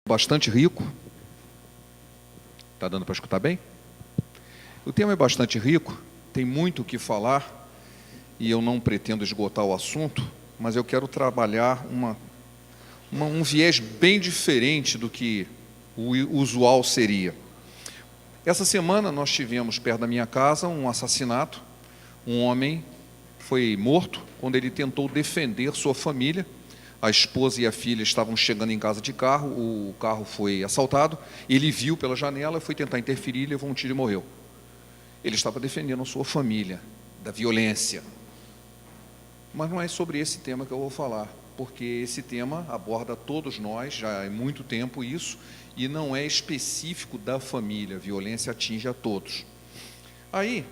Bastante rico. Está dando para escutar bem? O tema é bastante rico, tem muito o que falar, e eu não pretendo esgotar o assunto, mas eu quero trabalhar um viés bem diferente do que o usual seria. Essa semana nós tivemos perto da minha casa um assassinato. Um homem foi morto quando ele tentou defender sua família. A esposa e a filha estavam chegando em casa de carro, o carro foi assaltado, ele viu pela janela, foi tentar interferir, levou um tiro e morreu. Ele estava defendendo a sua família da violência. Mas não é sobre esse tema que eu vou falar, porque esse tema aborda todos nós, já há muito tempo isso, e não é específico da família, a violência atinge a todos. Aí,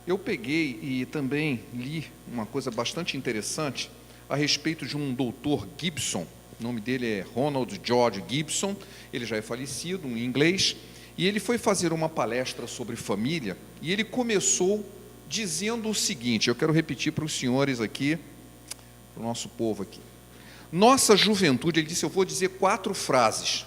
eu peguei e também li uma coisa bastante interessante a respeito de um doutor Gibson. O nome dele é Ronald George Gibson, ele já é falecido, um inglês, e ele foi fazer uma palestra sobre família, e ele começou dizendo o seguinte, eu quero repetir para os senhores aqui, para o nosso povo aqui. Nossa juventude, ele disse, eu vou dizer quatro frases.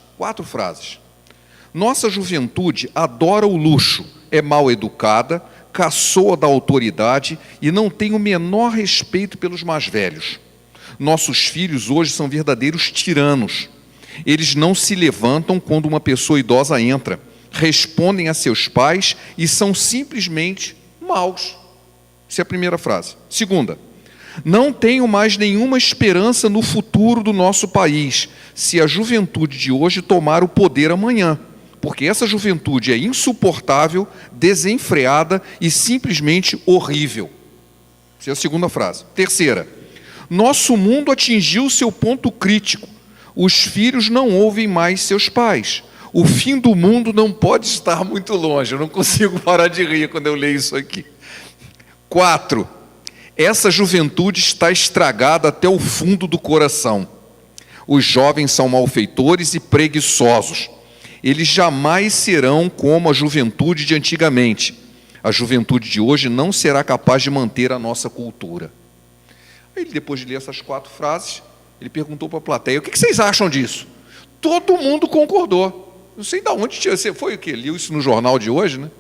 Nossa juventude adora o luxo, é mal educada, caçoa da autoridade e não tem o menor respeito pelos mais velhos. Nossos filhos hoje são verdadeiros tiranos. Eles não se levantam quando uma pessoa idosa entra, respondem a seus pais e são simplesmente maus. Essa é a primeira frase. Segunda, não tenho mais nenhuma esperança no futuro do nosso país, se a juventude de hoje tomar o poder amanhã, porque essa juventude é insuportável, desenfreada e simplesmente horrível. Essa é a segunda frase. Terceira, nosso mundo atingiu seu ponto crítico. Os filhos não ouvem mais seus pais. O fim do mundo não pode estar muito longe. Eu não consigo parar de rir quando eu leio isso aqui. 4. Essa juventude está estragada até o fundo do coração. Os jovens são malfeitores e preguiçosos. Eles jamais serão como a juventude de antigamente. A juventude de hoje não será capaz de manter a nossa cultura. Aí, depois de ler essas 4 frases, ele perguntou para a plateia, o que vocês acham disso? Todo mundo concordou. Não sei de onde você foi o quê? Liu isso no jornal de hoje, né?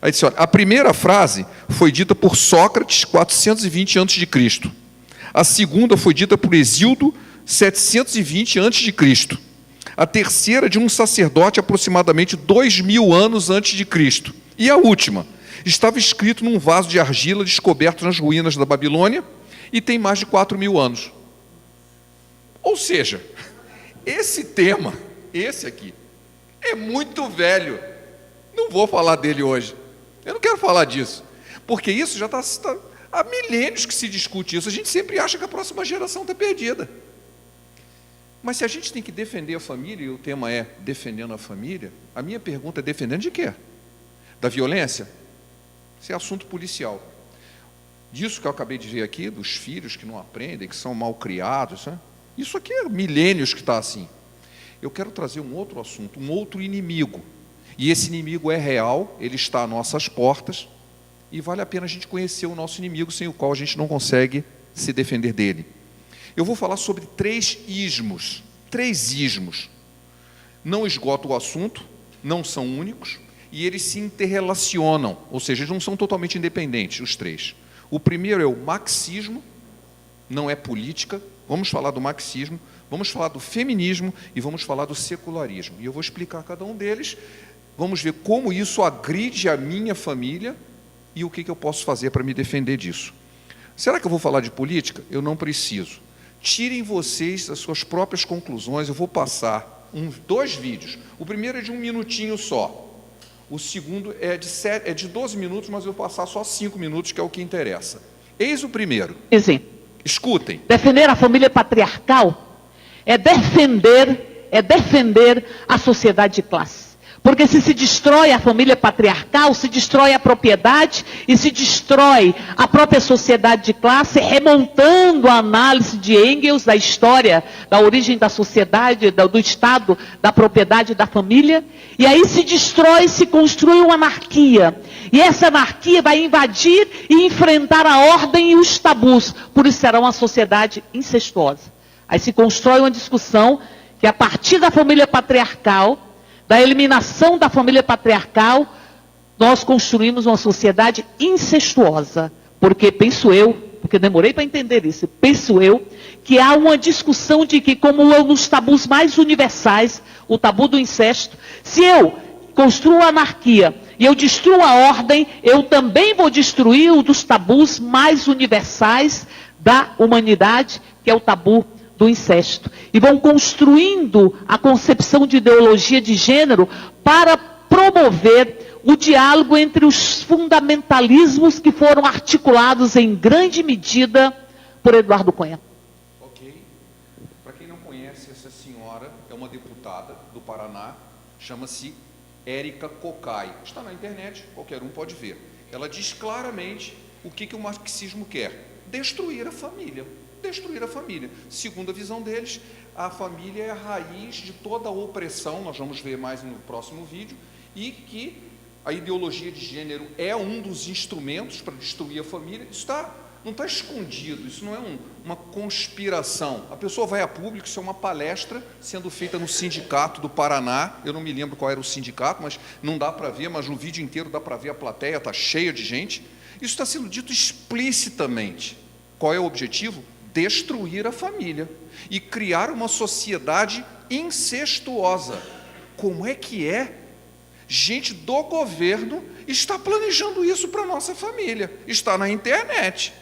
Aí disse, olha, a primeira frase foi dita por Sócrates, 420 a.C. A segunda foi dita por Hesíodo, 720 a.C. A terceira de um sacerdote aproximadamente 2000 anos antes de Cristo. E a última estava escrito num vaso de argila descoberto nas ruínas da Babilônia e tem mais de 4.000 anos. Ou seja, esse tema, esse aqui, é muito velho. Não vou falar dele hoje. Eu não quero falar disso, porque isso já está há milênios que se discute isso. A gente sempre acha que a próxima geração está perdida. Mas se a gente tem que defender a família, e o tema é defendendo a família, a minha pergunta é defendendo de quê? Da violência? Isso é assunto policial. Disso que eu acabei de ver aqui, dos filhos que não aprendem, que são mal criados, né? Isso aqui é milênios que está assim. Eu quero trazer um outro assunto, um outro inimigo. E esse inimigo é real, ele está às nossas portas, e vale a pena a gente conhecer o nosso inimigo, sem o qual a gente não consegue se defender dele. Eu vou falar sobre 3 ismos. 3 ismos. Não esgoto o assunto, não são únicos, e eles se interrelacionam, ou seja, eles não são totalmente independentes, os 3. O primeiro é o marxismo, não é política, vamos falar do marxismo, vamos falar do feminismo e vamos falar do secularismo. E eu vou explicar cada um deles, vamos ver como isso agride a minha família e o que eu posso fazer para me defender disso. Será que eu vou falar de política? Eu não preciso. Tirem vocês as suas próprias conclusões, eu vou passar 2 vídeos. O primeiro é de 1 minutinho só. O segundo é de 12 minutos, mas eu vou passar só 5 minutos, que é o que interessa. Eis o primeiro. Sim. Escutem. Defender a família patriarcal é defender a sociedade de classe. Porque se destrói a família patriarcal, se destrói a propriedade e se destrói a própria sociedade de classe, remontando a análise de Engels da história, da origem da sociedade, do Estado, da propriedade da família. E aí se destrói, se constrói uma anarquia. E essa anarquia vai invadir e enfrentar a ordem e os tabus. Por isso será uma sociedade incestuosa. Aí se constrói uma discussão que a partir da família patriarcal, da eliminação da família patriarcal, nós construímos uma sociedade incestuosa. Porque penso eu, porque demorei para entender isso, penso eu, que há uma discussão de que, como é um dos tabus mais universais, o tabu do incesto, se eu construo a anarquia e eu destruo a ordem, eu também vou destruir um dos tabus mais universais da humanidade, que é o tabu do incesto. E vão construindo a concepção de ideologia de gênero para promover o diálogo entre os fundamentalismos que foram articulados em grande medida por Eduardo Cunha. Ok. Para quem não conhece, essa senhora é uma deputada do Paraná, chama-se Érica Cocai. Está na internet, qualquer um pode ver. Ela diz claramente o que o marxismo quer: destruir a família. Destruir a família. Segundo a visão deles, a família é a raiz de toda a opressão, nós vamos ver mais no próximo vídeo, e que a ideologia de gênero é um dos instrumentos para destruir a família. Isso não está escondido, isso não é uma conspiração. A pessoa vai a público, isso é uma palestra sendo feita no Sindicato do Paraná, eu não me lembro qual era o sindicato, mas não dá para ver, mas no vídeo inteiro dá para ver, a plateia está cheia de gente. Isso está sendo dito explicitamente. Qual é o objetivo? Destruir a família e criar uma sociedade incestuosa. Como é que é? Gente do governo está planejando isso para a nossa família. Está na internet.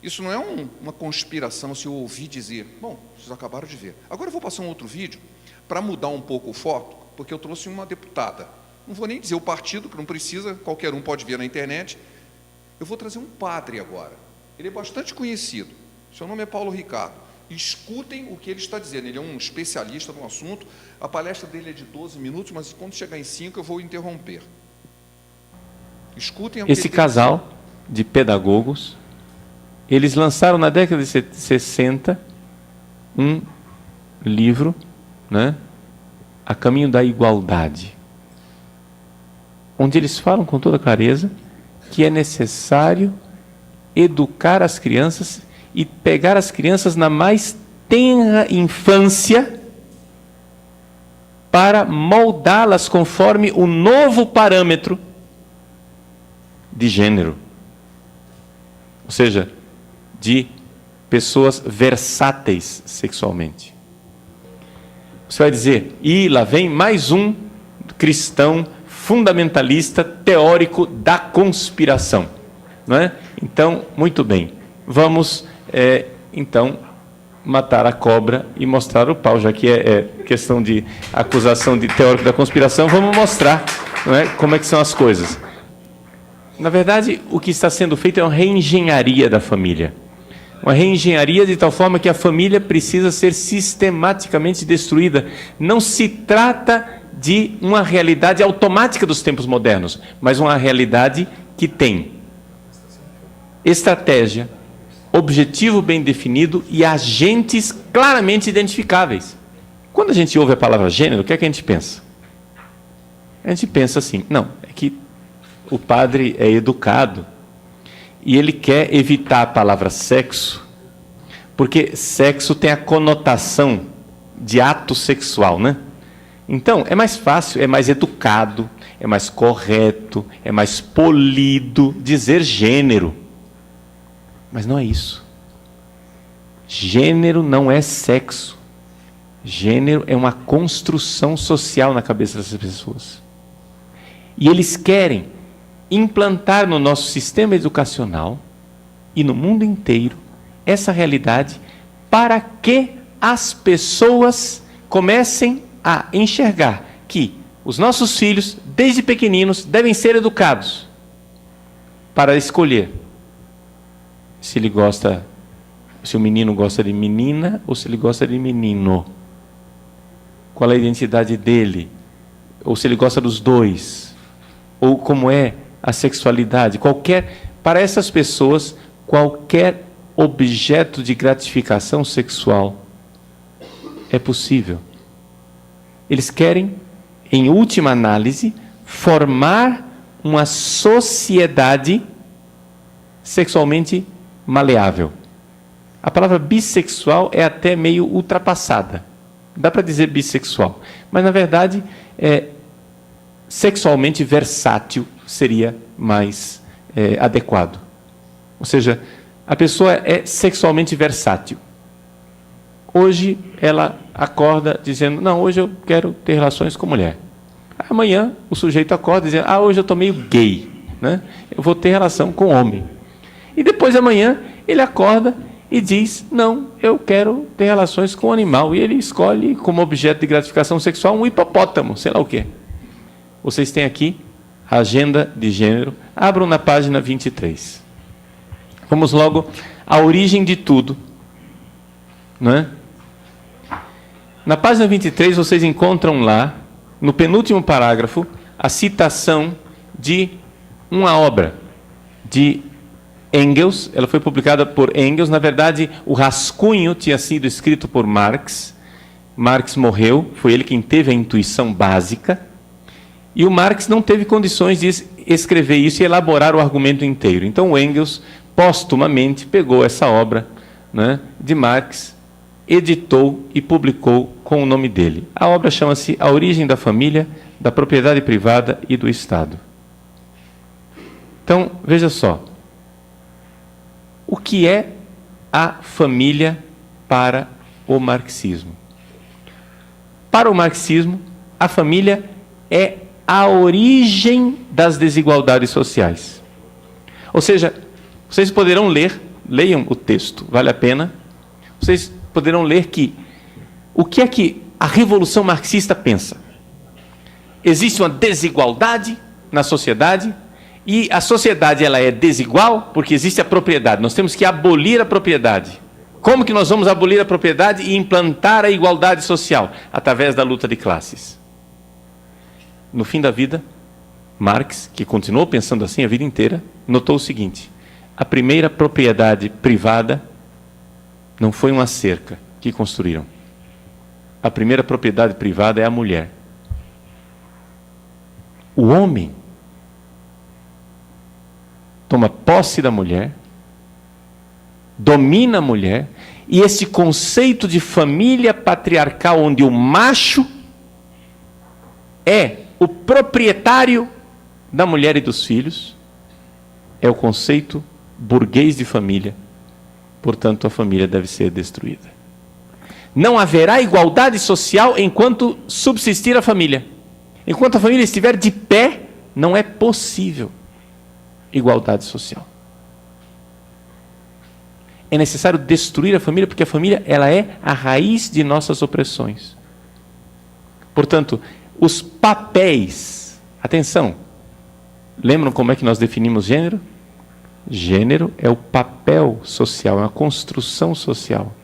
Isso não é uma conspiração, se eu ouvir dizer. Bom, vocês acabaram de ver. Agora eu vou passar um outro vídeo para mudar um pouco o foco, porque eu trouxe uma deputada. Não vou nem dizer o partido, que não precisa, qualquer um pode ver na internet. Eu vou trazer um padre agora. Ele é bastante conhecido. Seu nome é Paulo Ricardo. Escutem o que ele está dizendo. Ele é um especialista no assunto. A palestra dele é de 12 minutos, mas quando chegar em 5 eu vou interromper. Escutem o que Esse casal de pedagogos, eles lançaram na década de 60 um livro, né, A Caminho da Igualdade, onde eles falam com toda clareza que é necessário educar as crianças e pegar as crianças na mais tenra infância para moldá-las conforme o novo parâmetro de gênero. Ou seja, de pessoas versáteis sexualmente. Você vai dizer, e lá vem mais um cristão fundamentalista teórico da conspiração, não é? Então, muito bem, vamos então matar a cobra e mostrar o pau, já que é questão de acusação de teórico da conspiração, vamos mostrar, não é, como é que são as coisas. Na verdade, o que está sendo feito é uma reengenharia da família. Uma reengenharia de tal forma que a família precisa ser sistematicamente destruída. Não se trata de uma realidade automática dos tempos modernos, mas uma realidade que tem estratégia, objetivo bem definido e agentes claramente identificáveis. Quando a gente ouve a palavra gênero, o que é que a gente pensa? A gente pensa assim, não, é que o padre é educado e ele quer evitar a palavra sexo, porque sexo tem a conotação de ato sexual, né? Então, é mais fácil, é mais educado, é mais correto, é mais polido dizer gênero. Mas não é isso. Gênero não é sexo. Gênero é uma construção social na cabeça dessas pessoas. E eles querem implantar no nosso sistema educacional e no mundo inteiro essa realidade para que as pessoas comecem a enxergar que os nossos filhos, desde pequeninos, devem ser educados para escolher se ele gosta, se o menino gosta de menina ou se ele gosta de menino. Qual é a identidade dele? Ou se ele gosta dos dois? Ou como é a sexualidade? Para essas pessoas, qualquer objeto de gratificação sexual é possível. Eles querem, em última análise, formar uma sociedade sexualmente maleável. A palavra bissexual é até meio ultrapassada. Dá para dizer bissexual. Mas, na verdade, sexualmente versátil seria mais adequado. Ou seja, a pessoa é sexualmente versátil. Hoje ela acorda dizendo, não, hoje eu quero ter relações com mulher. Amanhã o sujeito acorda dizendo, hoje eu estou meio gay, né? Eu vou ter relação com homem. E depois amanhã ele acorda e diz, não, eu quero ter relações com animal. E ele escolhe como objeto de gratificação sexual um hipopótamo, sei lá o quê. Vocês têm aqui a agenda de gênero. Abram na página 23. Vamos logo à origem de tudo. Não é? Na página 23, vocês encontram lá, no penúltimo parágrafo, a citação de uma obra de Engels. Ela foi publicada por Engels. Na verdade, o rascunho tinha sido escrito por Marx. Marx morreu, foi ele quem teve a intuição básica. E o Marx não teve condições de escrever isso e elaborar o argumento inteiro. Então, o Engels, póstumamente, pegou essa obra, né, de Marx, editou e publicou com o nome dele. A obra chama-se A Origem da Família, da Propriedade Privada e do Estado. Então, veja só. O que é a família para o marxismo? Para o marxismo, a família é a origem das desigualdades sociais. Ou seja, vocês poderão leiam o texto, vale a pena. Vocês poderão ler que o que é que a Revolução Marxista pensa? Existe uma desigualdade na sociedade e a sociedade ela é desigual porque existe a propriedade. Nós temos que abolir a propriedade. Como que nós vamos abolir a propriedade e implantar a igualdade social? Através da luta de classes. No fim da vida, Marx, que continuou pensando assim a vida inteira, notou o seguinte: a primeira propriedade privada não foi uma cerca que construíram. A primeira propriedade privada é a mulher. O homem toma posse da mulher, domina a mulher, e esse conceito de família patriarcal, onde o macho é o proprietário da mulher e dos filhos, é o conceito burguês de família. Portanto, a família deve ser destruída. Não haverá igualdade social enquanto subsistir a família. Enquanto a família estiver de pé, não é possível igualdade social. É necessário destruir a família, porque a família ela é a raiz de nossas opressões. Portanto, os papéis... Atenção! Lembram como é que nós definimos gênero? Gênero é o papel social, é uma construção social.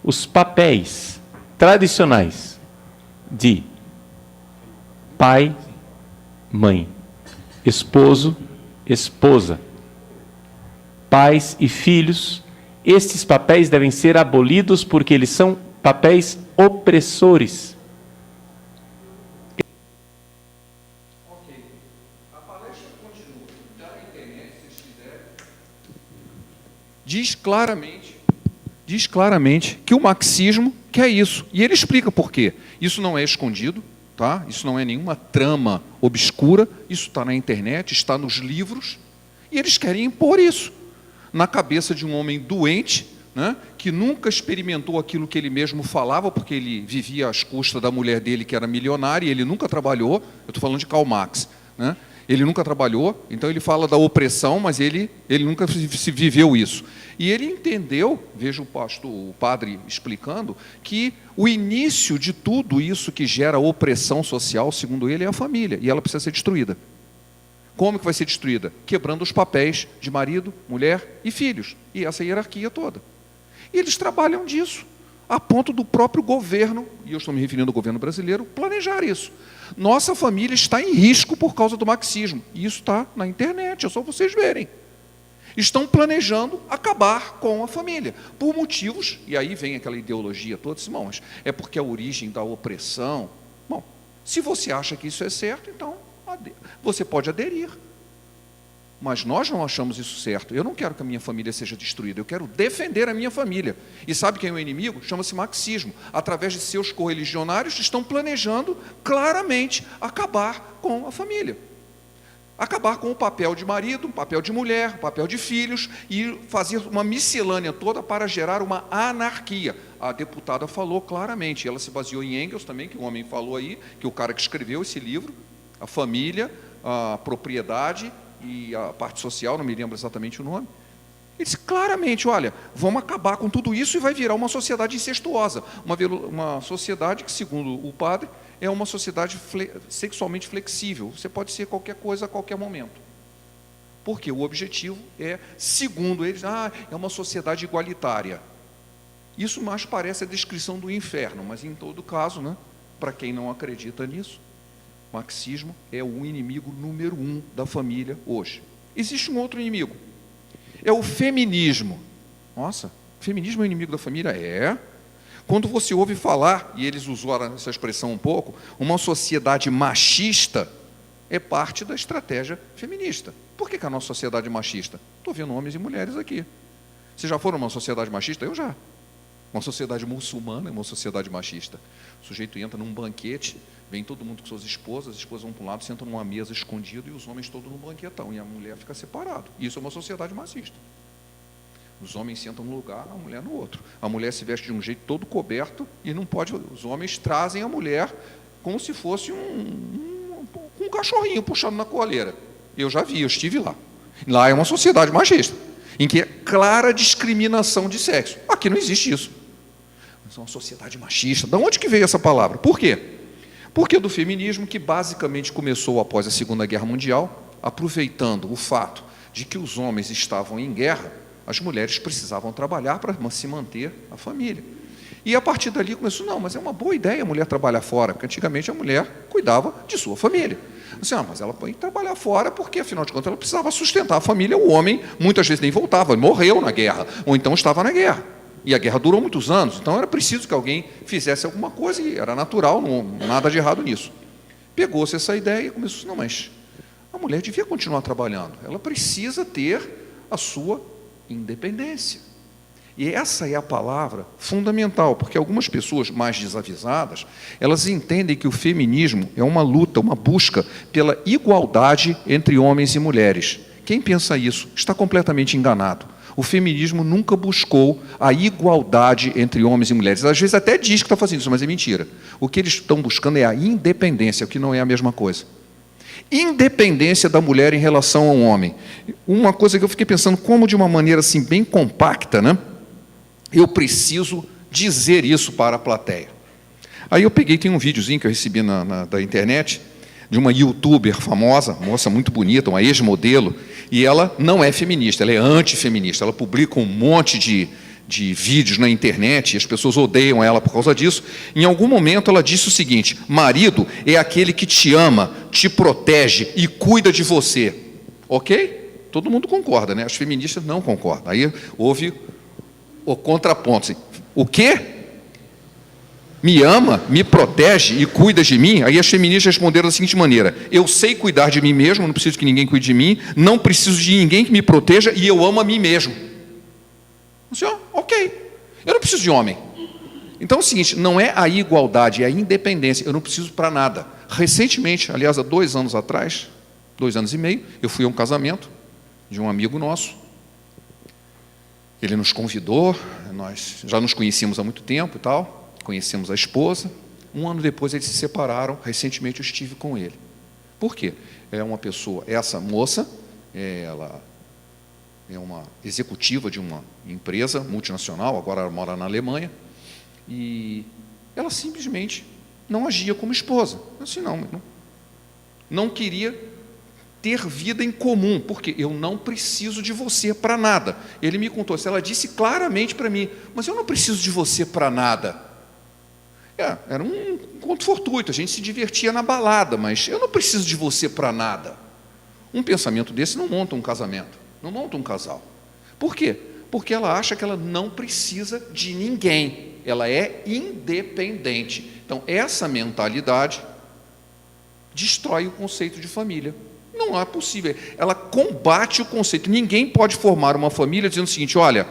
Os papéis tradicionais de pai, mãe, esposo, esposa, pais e filhos, estes papéis devem ser abolidos porque eles são papéis opressores. Diz claramente que o marxismo quer isso. E ele explica por quê. Isso não é escondido, tá? Isso não é nenhuma trama obscura, isso está na internet, está nos livros, e eles querem impor isso na cabeça de um homem doente, né, que nunca experimentou aquilo que ele mesmo falava, porque ele vivia às custas da mulher dele, que era milionária, e ele nunca trabalhou. Eu estou falando de Karl Marx, né? Ele nunca trabalhou, então ele fala da opressão, mas ele nunca se viveu isso. E ele entendeu, veja o padre explicando, que o início de tudo isso que gera opressão social, segundo ele, é a família, e ela precisa ser destruída. Como que vai ser destruída? Quebrando os papéis de marido, mulher e filhos, e essa hierarquia toda. E eles trabalham disso, a ponto do próprio governo, e eu estou me referindo ao governo brasileiro, planejar isso. Nossa família está em risco por causa do marxismo. E isso está na internet, é só vocês verem. Estão planejando acabar com a família, por motivos, e aí vem aquela ideologia toda, irmãos, é porque a origem da opressão. Bom, se você acha que isso é certo, então você pode aderir. Mas nós não achamos isso certo. Eu não quero que a minha família seja destruída, eu quero defender a minha família. E sabe quem é o inimigo? Chama-se marxismo. Através de seus correligionários, estão planejando claramente acabar com a família. Acabar com o papel de marido, o papel de mulher, o papel de filhos e fazer uma miscelânea toda para gerar uma anarquia. A deputada falou claramente, ela se baseou em Engels também, que o homem falou aí, que o cara que escreveu esse livro, a família, a propriedade e a parte social, não me lembro exatamente o nome. Ele disse claramente, olha, vamos acabar com tudo isso e vai virar uma sociedade incestuosa, uma sociedade que, segundo o padre, é uma sociedade sexualmente flexível. Você pode ser qualquer coisa a qualquer momento. Porque o objetivo é, segundo eles, é uma sociedade igualitária. Isso mais parece a descrição do inferno, mas em todo caso, né, para quem não acredita nisso, marxismo é o inimigo número 1 da família hoje. Existe um outro inimigo, é o feminismo. Nossa, feminismo é o inimigo da família? É. Quando você ouve falar, e eles usaram essa expressão um pouco, uma sociedade machista é parte da estratégia feminista. Por que a nossa sociedade é machista? Estou vendo homens e mulheres aqui. Vocês já foram numa sociedade machista? Eu já. Uma sociedade muçulmana é uma sociedade machista. O sujeito entra num banquete, vem todo mundo com suas esposas, as esposas vão para um lado, sentam numa mesa escondido e os homens todos num banquetão, e a mulher fica separada. Isso é uma sociedade machista. Os homens sentam num lugar, a mulher no outro. A mulher se veste de um jeito todo coberto e não pode. Os homens trazem a mulher como se fosse um cachorrinho puxando na coleira. Eu já vi, eu estive lá. Lá é uma sociedade machista, em que é clara discriminação de sexo. Aqui não existe isso. Mas é uma sociedade machista. De onde que veio essa palavra? Por quê? Porque do feminismo, que basicamente começou após a Segunda Guerra Mundial, aproveitando o fato de que os homens estavam em guerra, as mulheres precisavam trabalhar para se manter a família. E a partir dali começou, não, mas é uma boa ideia a mulher trabalhar fora, porque antigamente a mulher cuidava de sua família. Assim, mas ela pode trabalhar fora porque, afinal de contas, ela precisava sustentar a família. O homem, muitas vezes, nem voltava, morreu na guerra, ou então estava na guerra. E a guerra durou muitos anos, então era preciso que alguém fizesse alguma coisa, e era natural, não nada de errado nisso. Pegou-se essa ideia e começou, não, mas a mulher devia continuar trabalhando, ela precisa ter a sua independência. E essa é a palavra fundamental, porque algumas pessoas mais desavisadas, elas entendem que o feminismo é uma luta, uma busca pela igualdade entre homens e mulheres. Quem pensa isso está completamente enganado. O feminismo nunca buscou a igualdade entre homens e mulheres. Às vezes até diz que está fazendo isso, mas é mentira. O que eles estão buscando é a independência, o que não é a mesma coisa. Independência da mulher em relação ao homem. Uma coisa que eu fiquei pensando, como de uma maneira assim bem compacta, né? Eu preciso dizer isso para a plateia. Aí eu peguei, tem um videozinho que eu recebi da internet, de uma youtuber famosa, moça muito bonita, uma ex-modelo, e ela não é feminista, ela é antifeminista, ela publica um monte de vídeos na internet, e as pessoas odeiam ela por causa disso. Em algum momento ela disse o seguinte: marido é aquele que te ama, te protege e cuida de você. Ok? Todo mundo concorda, né? As feministas não concordam. Aí houve o contraponto. Assim, o quê? Me ama, me protege e cuida de mim? Aí as feministas responderam da seguinte maneira: eu sei cuidar de mim mesmo, não preciso que ninguém cuide de mim, não preciso de ninguém que me proteja e eu amo a mim mesmo. Assim, ok, eu não preciso de homem. Então é o seguinte, não é a igualdade, é a independência. Eu não preciso para nada. Recentemente, aliás, há 2 anos atrás, 2 anos e meio, eu fui a um casamento de um amigo nosso. Ele nos convidou, nós já nos conhecíamos há muito tempo e tal, conhecemos a esposa. 1 ano depois eles se separaram, recentemente eu estive com ele. Por quê? É uma pessoa, essa moça, ela é uma executiva de uma empresa multinacional, agora ela mora na Alemanha, e ela simplesmente não agia como esposa. Assim, não queria ter vida em comum, porque eu não preciso de você para nada. Ele me contou, ela disse claramente para mim, mas eu não preciso de você para nada. Era um encontro fortuito, a gente se divertia na balada, mas eu não preciso de você para nada. Um pensamento desse não monta um casamento, não monta um casal. Por quê? Porque ela acha que ela não precisa de ninguém, ela é independente. Então, essa mentalidade destrói o conceito de família. não é possível. Ela combate o conceito. Ninguém pode formar uma família dizendo o seguinte: olha,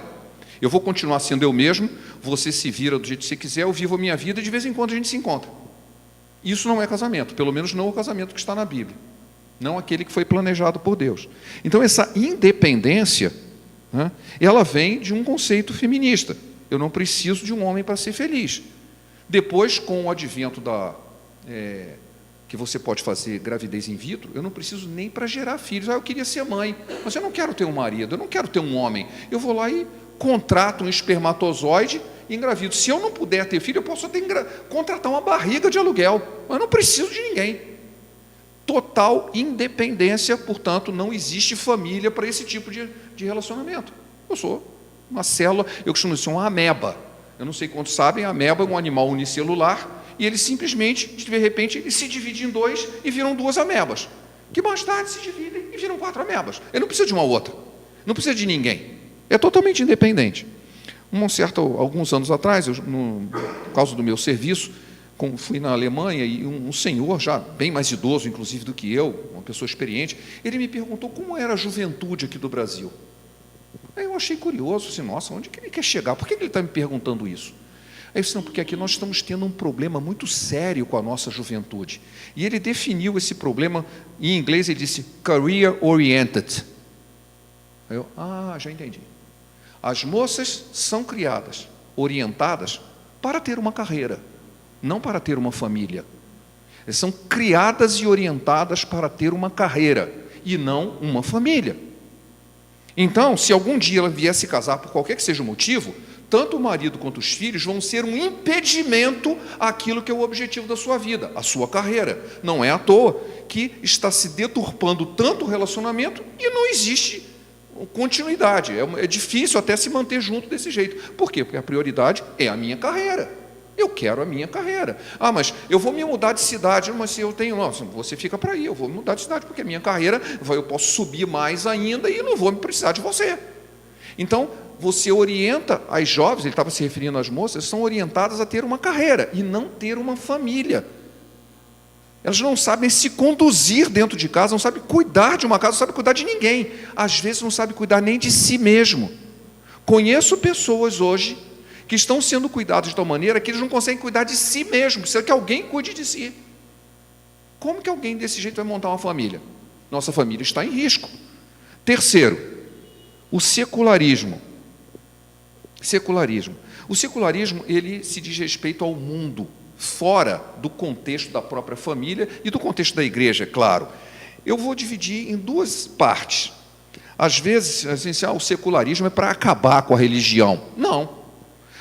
eu vou continuar sendo eu mesmo, você se vira do jeito que você quiser, eu vivo a minha vida e de vez em quando a gente se encontra. Isso não é casamento, pelo menos não o casamento que está na Bíblia, não aquele que foi planejado por Deus. Então, essa independência, né, ela vem de um conceito feminista. Eu não preciso de um homem para ser feliz. Depois, com o advento que você pode fazer gravidez in vitro, eu não preciso nem para gerar filhos. Eu queria ser mãe, mas eu não quero ter um marido, eu não quero ter um homem. Eu vou lá e contrato um espermatozoide e engravido. Se eu não puder ter filho, eu posso até contratar uma barriga de aluguel, mas eu não preciso de ninguém. Total independência, portanto, não existe família para esse tipo de relacionamento. Eu sou uma célula, eu costumo dizer, uma ameba. Eu não sei quantos sabem, a ameba é um animal unicelular, e ele simplesmente, de repente, ele se divide em dois e viram duas amebas, que mais tarde se dividem e viram 4 amebas. Ele não precisa de uma outra, não precisa de ninguém. É totalmente independente. Alguns anos atrás, por causa do meu serviço, fui na Alemanha e um senhor, já bem mais idoso, inclusive, do que eu, uma pessoa experiente, ele me perguntou como era a juventude aqui do Brasil. Aí eu achei curioso, assim, nossa, onde que ele quer chegar? Por que ele está me perguntando isso? Aí eu disse, não, porque aqui nós estamos tendo um problema muito sério com a nossa juventude. E ele definiu esse problema, em inglês ele disse, career oriented. Aí eu, já entendi. As moças são criadas, orientadas para ter uma carreira, não para ter uma família. Elas são criadas e orientadas para ter uma carreira e não uma família. Então, se algum dia ela vier se casar por qualquer que seja o motivo, tanto o marido quanto os filhos vão ser um impedimento àquilo que é o objetivo da sua vida, a sua carreira. Não é à toa que está se deturpando tanto o relacionamento e não existe continuidade. É difícil até se manter junto desse jeito. Por quê? Porque a prioridade é a minha carreira. Eu quero a minha carreira. Mas eu vou me mudar de cidade, mas se eu tenho... Não, você fica para aí, eu vou me mudar de cidade, porque a minha carreira, eu posso subir mais ainda e não vou me precisar de você. Então, você orienta as jovens, ele estava se referindo às moças, são orientadas a ter uma carreira e não ter uma família. Elas não sabem se conduzir dentro de casa, não sabem cuidar de uma casa, não sabem cuidar de ninguém. Às vezes não sabem cuidar nem de si mesmo. Conheço pessoas hoje que estão sendo cuidados de tal maneira que eles não conseguem cuidar de si mesmo, precisa que alguém cuide de si. Como que alguém desse jeito vai montar uma família? Nossa família está em risco. Terceiro, o secularismo. O secularismo, ele se diz respeito ao mundo, fora do contexto da própria família e do contexto da igreja, é claro. Eu vou dividir em 2 partes. Às vezes, o secularismo é para acabar com a religião. Não.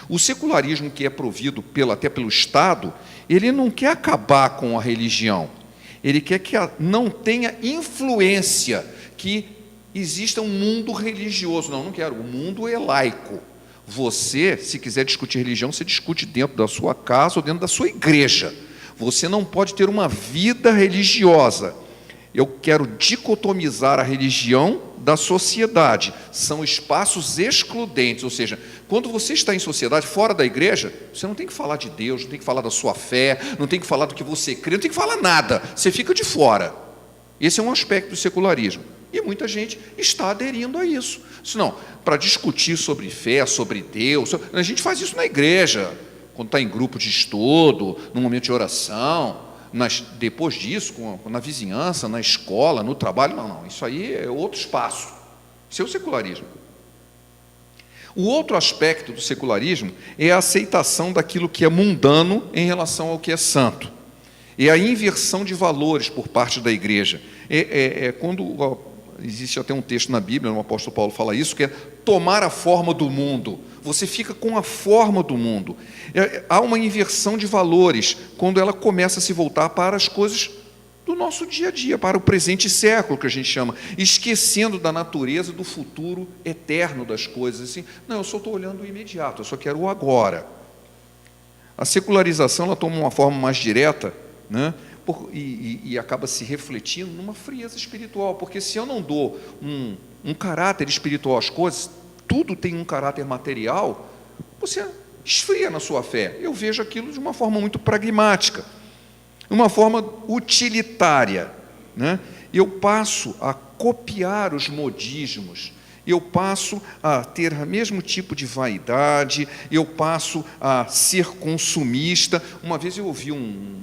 O secularismo que é provido até pelo Estado, ele não quer acabar com a religião. Ele quer que não tenha influência, que exista um mundo religioso. Não quero. O mundo é laico. Você, se quiser discutir religião, você discute dentro da sua casa ou dentro da sua igreja. Você não pode ter uma vida religiosa. Eu quero dicotomizar a religião da sociedade. São espaços excludentes, ou seja, quando você está em sociedade, fora da igreja, você não tem que falar de Deus, não tem que falar da sua fé, não tem que falar do que você crê, não tem que falar nada. Você fica de fora. Esse é um aspecto do secularismo. E muita gente está aderindo a isso. Senão, para discutir sobre fé, sobre Deus, a gente faz isso na igreja, quando está em grupo de estudo, no momento de oração, depois disso, na vizinhança, na escola, no trabalho. Não, isso aí é outro espaço. Isso é o secularismo. O outro aspecto do secularismo é a aceitação daquilo que é mundano em relação ao que é santo. É a inversão de valores por parte da igreja. Quando existe até um texto na Bíblia, o apóstolo Paulo fala isso, que é tomar a forma do mundo. Você fica com a forma do mundo. Há uma inversão de valores quando ela começa a se voltar para as coisas do nosso dia a dia, para o presente século, que a gente chama, esquecendo da natureza do futuro eterno das coisas. Assim, não, eu só estou olhando o imediato, eu só quero o agora. A secularização ela toma uma forma mais direta, né? E acaba se refletindo numa frieza espiritual, porque se eu não dou um caráter espiritual às coisas, tudo tem um caráter material, você esfria na sua fé. Eu vejo aquilo de uma forma muito pragmática, uma forma utilitária, né? eu passo a copiar os modismos, eu passo a ter o mesmo tipo de vaidade, eu passo a ser consumista. Uma vez eu ouvi um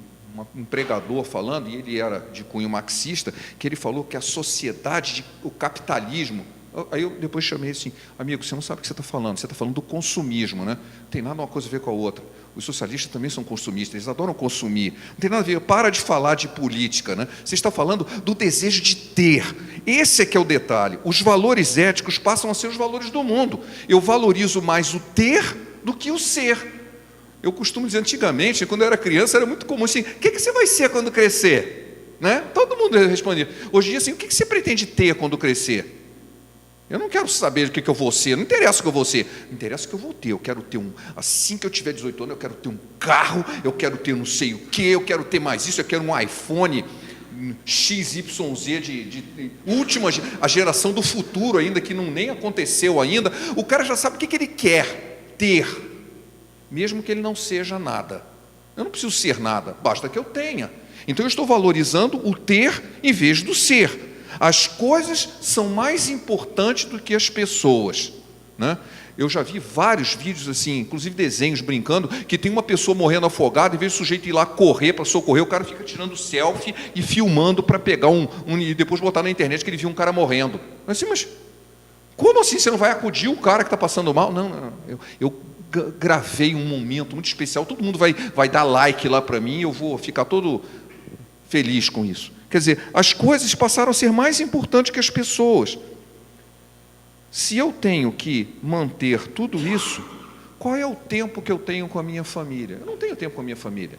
pregador falando, e ele era de cunho marxista, que ele falou que a sociedade, o capitalismo... Aí eu depois chamei assim, amigo, você não sabe o que você está falando do consumismo, né? Não tem nada uma coisa a ver com a outra. Os socialistas também são consumistas, eles adoram consumir. Não tem nada a ver, para de falar de política, né? Você está falando do desejo de ter. Esse é que é o detalhe. Os valores éticos passam a ser os valores do mundo. Eu valorizo mais o ter do que o ser. Eu costumo dizer, antigamente, quando eu era criança, era muito comum assim, o que você vai ser quando crescer? Né? Todo mundo respondia. Hoje em dia, assim, o que você pretende ter quando crescer? Eu não quero saber o que eu vou ser, não interessa o que eu vou ser, interessa o que eu vou ter. Eu quero ter assim que eu tiver 18 anos, eu quero ter um carro, eu quero ter não sei o que, eu quero ter mais isso, eu quero um iPhone XYZ de última, a geração do futuro ainda, que não nem aconteceu ainda. O cara já sabe o que ele quer ter, mesmo que ele não seja nada. Eu não preciso ser nada, basta que eu tenha. Então eu estou valorizando o ter em vez do ser. As coisas são mais importantes do que as pessoas, né? Eu já vi vários vídeos assim, inclusive desenhos brincando, que tem uma pessoa morrendo afogada, em vez do sujeito ir lá correr para socorrer, o cara fica tirando selfie e filmando para pegar e depois botar na internet que ele viu um cara morrendo. Mas como assim você não vai acudir o cara que está passando mal? Não. Eu gravei um momento muito especial, todo mundo vai dar like lá para mim, eu vou ficar todo feliz com isso. Quer dizer, as coisas passaram a ser mais importantes que as pessoas. Se eu tenho que manter tudo isso, qual é o tempo que eu tenho com a minha família? Eu não tenho tempo com a minha família.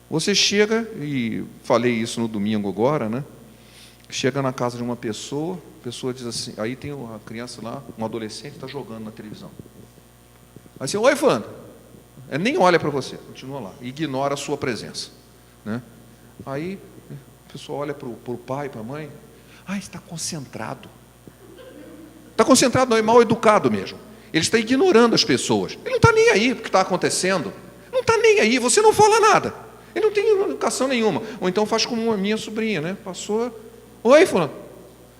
Você chega, e falei isso no domingo agora, né? Chega na casa de uma pessoa, a pessoa diz assim, aí tem uma criança lá, um adolescente, está jogando na televisão. Aí assim, oi, Wanda. Nem olha para você, continua lá, ignora a sua presença, né? Aí a pessoa olha para o pai, para a mãe, está concentrado. Está concentrado, não, é mal educado mesmo. Ele está ignorando as pessoas. Ele não está nem aí para o que está acontecendo. Não está nem aí, você não fala nada. Ele não tem educação nenhuma. Ou então faz como a minha sobrinha, né? Passou, oi, fulano.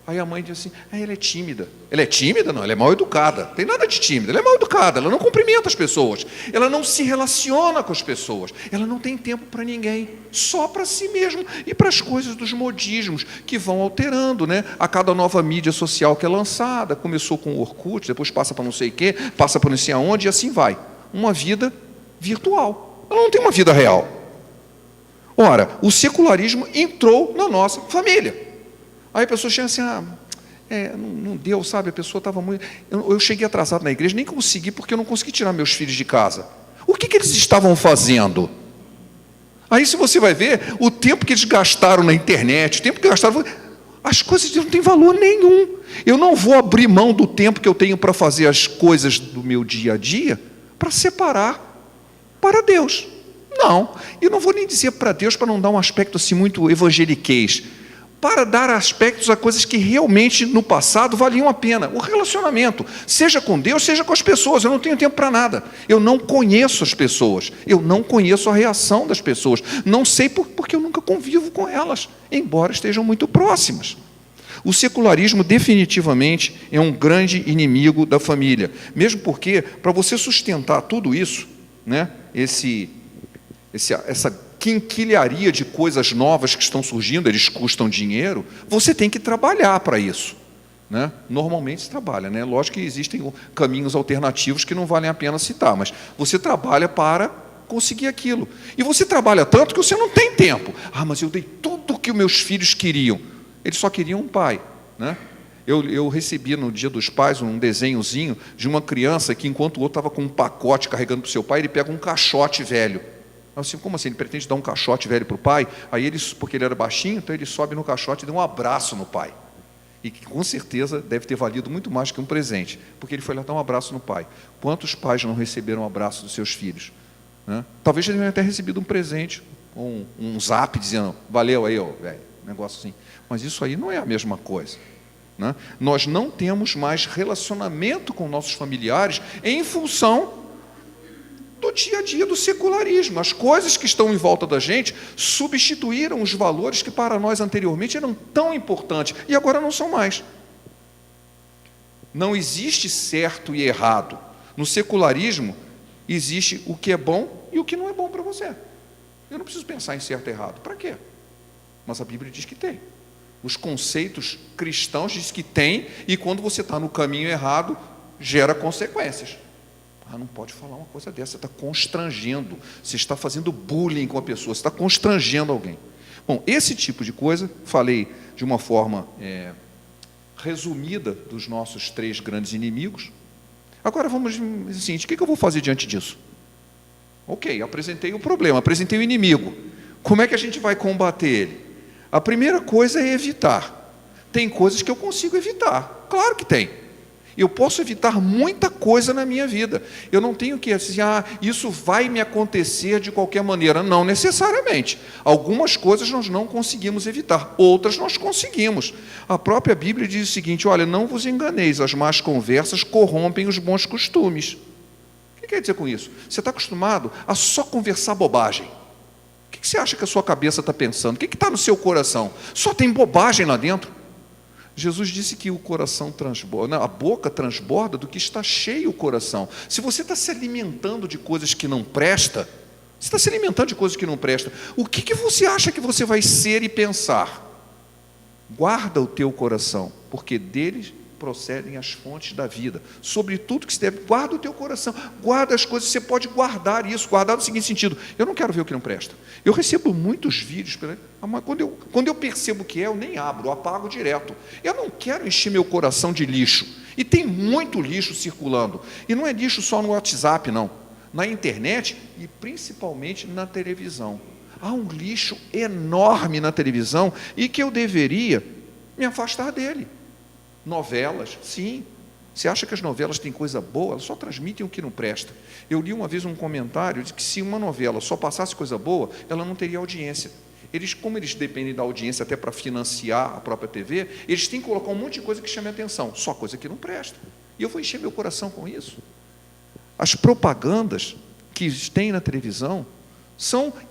Aí a mãe diz assim, ela é tímida. Ela é tímida? Não, ela é mal educada. Não tem nada de tímida, ela é mal educada, ela não cumprimenta as pessoas, ela não se relaciona com as pessoas, ela não tem tempo para ninguém, só para si mesmo e para as coisas dos modismos que vão alterando, né? A cada nova mídia social que é lançada, começou com o Orkut, depois passa para não sei o quê, passa para não sei aonde, e assim vai. Uma vida virtual, ela não tem uma vida real. Ora, o secularismo entrou na nossa família. Aí a pessoa chega assim, não deu, sabe? A pessoa estava muito... Eu cheguei atrasado na igreja, nem consegui, porque eu não consegui tirar meus filhos de casa. O que eles estavam fazendo? Aí, se você vai ver, o tempo que eles gastaram na internet, o tempo que gastaram... As coisas não têm valor nenhum. Eu não vou abrir mão do tempo que eu tenho para fazer as coisas do meu dia a dia para separar para Deus. Não. Eu não vou nem dizer para Deus para não dar um aspecto assim muito evangeliquez, para dar aspectos a coisas que realmente no passado valiam a pena. O relacionamento, seja com Deus, seja com as pessoas. Eu não tenho tempo para nada. Eu não conheço as pessoas. Eu não conheço a reação das pessoas. Não sei porque eu nunca convivo com elas, embora estejam muito próximas. O secularismo definitivamente é um grande inimigo da família. Mesmo porque, para você sustentar tudo isso, né, essa quinquilharia de coisas novas que estão surgindo, eles custam dinheiro, você tem que trabalhar para isso, né? Normalmente se trabalha, né? Lógico que existem caminhos alternativos que não valem a pena citar, mas você trabalha para conseguir aquilo. E você trabalha tanto que você não tem tempo. Mas eu dei tudo o que os meus filhos queriam. Eles só queriam um pai, né? Eu recebi no Dia dos Pais um desenhozinho de uma criança que, enquanto o outro estava com um pacote carregando para o seu pai, ele pega um caixote velho. Assim, como assim? Ele pretende dar um caixote velho para o pai? Aí porque ele era baixinho, então ele sobe no caixote e dá um abraço no pai. E que com certeza deve ter valido muito mais que um presente, porque ele foi lá dar um abraço no pai. Quantos pais não receberam um abraço dos seus filhos, né? Talvez ele tenha até recebido um presente, um zap dizendo, valeu aí, velho, negócio assim. Mas isso aí não é a mesma coisa, né? Nós não temos mais relacionamento com nossos familiares em função do dia a dia do secularismo. As coisas que estão em volta da gente substituíram os valores que para nós anteriormente eram tão importantes e agora não são mais. Não existe certo e errado. No secularismo existe o que é bom e o que não é bom para você. Eu não preciso pensar em certo e errado. Para quê? Mas a Bíblia diz que tem. Os conceitos cristãos diz que tem, e quando você está no caminho errado, gera consequências. Não pode falar uma coisa dessa, você está constrangendo, você está fazendo bullying com a pessoa, você está constrangendo alguém. Bom, esse tipo de coisa, falei de uma forma resumida dos nossos 3 grandes inimigos. Agora vamos dizer o seguinte, o que eu vou fazer diante disso? Ok, apresentei o problema, apresentei o inimigo. Como é que a gente vai combater ele? A primeira coisa é evitar. Tem coisas que eu consigo evitar, claro que tem. Eu posso evitar muita coisa na minha vida. Eu não tenho que assim, isso vai me acontecer de qualquer maneira. Não necessariamente. Algumas coisas nós não conseguimos evitar, outras nós conseguimos. A própria Bíblia diz o seguinte, olha, não vos enganeis, as más conversas corrompem os bons costumes. O que quer dizer com isso? Você está acostumado a só conversar bobagem. O que você acha que a sua cabeça está pensando? O que está no seu coração? Só tem bobagem lá dentro. Jesus disse que o coração transborda, a boca transborda do que está cheio o coração. Se você está se alimentando de coisas que não presta, você está se alimentando de coisas que não prestam, o que você acha que você vai ser e pensar? Guarda o teu coração, porque deles procedem as fontes da vida. Sobre tudo que se deve, guarda o teu coração, guarda as coisas, você pode guardar isso, guardar no seguinte sentido, eu não quero ver o que não presta. Eu recebo muitos vídeos, mas quando eu percebo que eu nem abro, eu apago direto. Eu não quero encher meu coração de lixo. E tem muito lixo circulando. E não é lixo só no WhatsApp, não. Na internet e principalmente na televisão. Há um lixo enorme na televisão e que eu deveria me afastar dele. Novelas, sim. Você acha que as novelas têm coisa boa? Elas só transmitem o que não presta. Eu li uma vez um comentário de que se uma novela só passasse coisa boa, ela não teria audiência. Como eles dependem da audiência até para financiar a própria TV, eles têm que colocar um monte de coisa que chame a atenção, só coisa que não presta. E eu vou encher meu coração com isso. As propagandas que tem na televisão